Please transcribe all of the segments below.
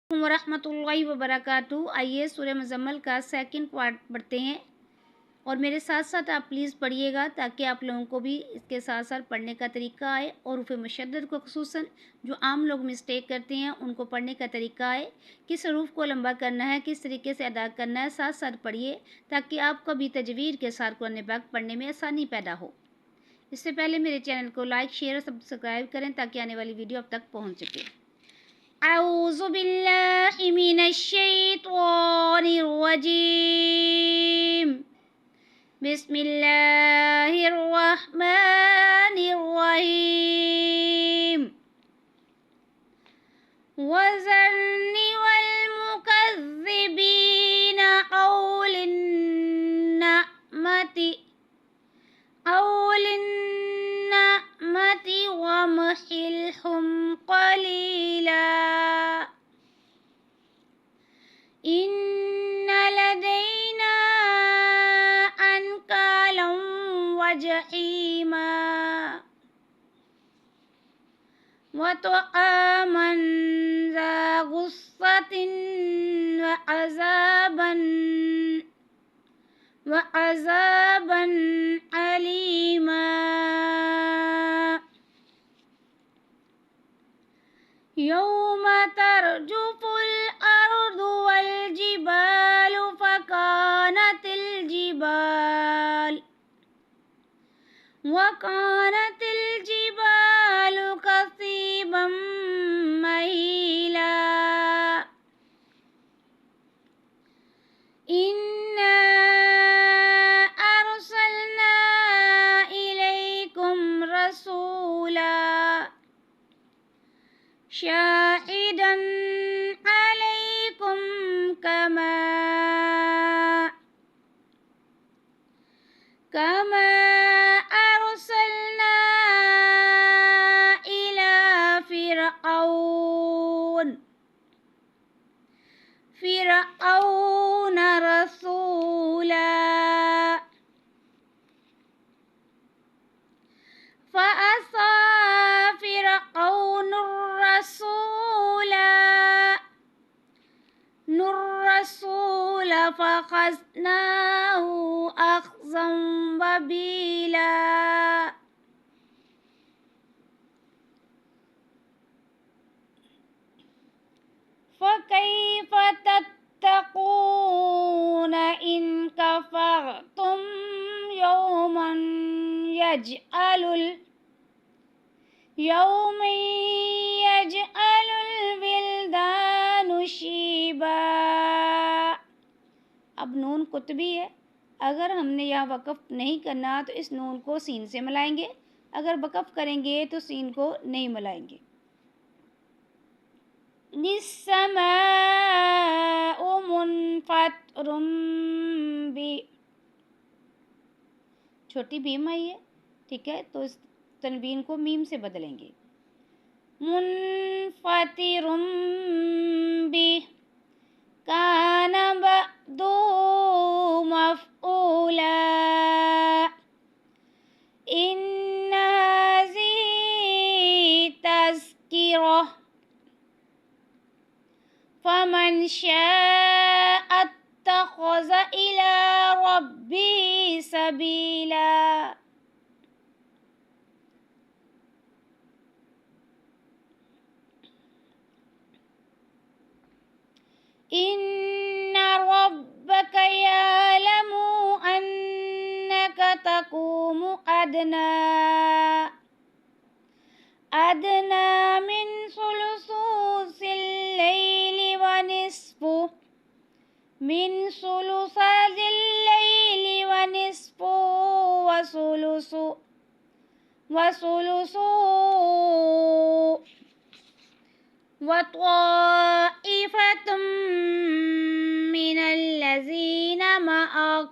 वरहमतुल्लाहि वबरकातुहू। आइए सूरह मुज़म्मिल का सेकंड पार्ट पढ़ते हैं और मेरे साथ साथ आप प्लीज़ पढ़िएगा ताकि आप लोगों को भी इसके साथ साथ पढ़ने का तरीका आए और हरूफ मुशद्दद को ख़ुसूसन जो आम लोग मिस्टेक करते हैं उनको पढ़ने का तरीका आए। किस हरूफ को लंबा करना है, किस तरीके से अदा करना है, साथ साथ पढ़िए ताकि आपको भी तजवीज़ के साथ कुरान पाक पढ़ने में आसानी पैदा हो। इससे पहले मेरे चैनल को लाइक, शेयर और सब्सक्राइब करें ताकि आने वाली वीडियो अब तक पहुँच सके। अऊज़ु बिल्लाहि मिनश शैतानिर रजीम। बिस्मिल्लाहिर रहमानिर रहीम। वज़न्नि वल मुकज़्ज़िबीना औलिन्नअमति वमहिलहुम क़लीला। इन्ना लदैना अनकालन वजहीमा वतआमन ज़ा गुस्सतिन वअज़ाबन अलीमा। यौम तर्जुफुल अर्दु वल जिबालु वकानतिल जिबालु कसीबम महीला। इन्ना अरसलना इलैकुम रसूला शाहिदन अलैकुम कमा अरसलना इला फिरऔन रसूला। फअसा फिरऔनुर रसूल फअख़ज़नाहु अख़ज़न वबीला। फ़कैफ़ तत्तक़ून इन कफ़रतुम यौमन यजअलुल विल्दानु शीबा। अब नून कुतबी है, अगर हमने यहाँ वक़फ़ नहीं करना तो इस नून को सीन से मिलाएंगे, अगर वक़फ़ करेंगे तो सीन को नहीं मिलाएंगे। निस्समाउ मुनफ़तिरुम बि, छोटी बीम आई है, ठीक है, तो इस तनवीन को मीम से बदलेंगे। मुनफ़तिरुम बि कान बअदु मफ़ऊला। इन्ना हाज़िही तज़किरह फमन शाअ अत्तख़ज़ इला रब्बिही सबीला। इन्ना रब्बका यअलमु अन्नका तक़ूमु अदना मिन सुलुसिल लैलि वनिस्फ़ु वसुलुसु वत्वाइफ़तुम मिनल्लज़ीना मअक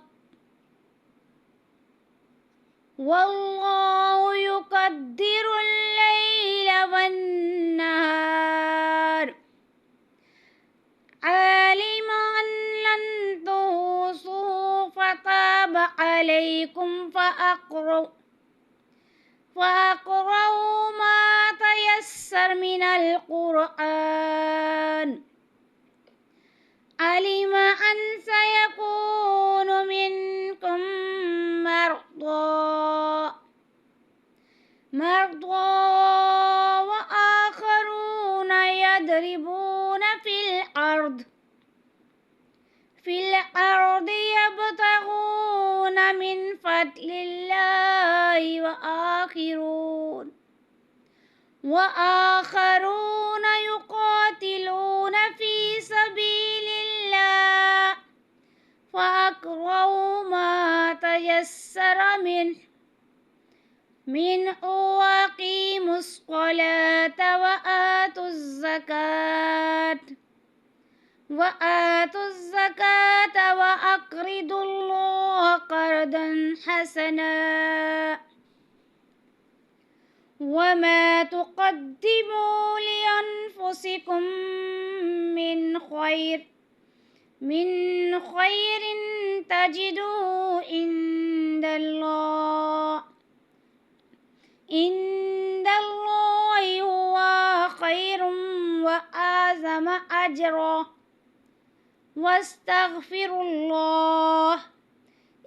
वल्लाहु युक़द्दिरुल लैला वन्नहार आलिमा अन लन तुहसू फताब अलैकुम फ़अक़रऊ मा तयस्सर मिनल क़ुरआन। يضربون في الأرض يبتغون من فضل الله وآخرون يقاتلون في سبيل الله فأقرأوا ما تيسر منه وأقيموا الصلاة وآتوا الزكاة وأقرضوا الله قرضا حسنا وما تقدموا لأنفسكم من خير تجدوه عند الله هو خير وأعظم أجرا واستغفروا الله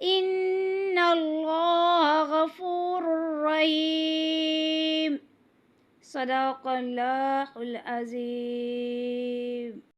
إن الله غفور رحيم. صدق الله العظيم.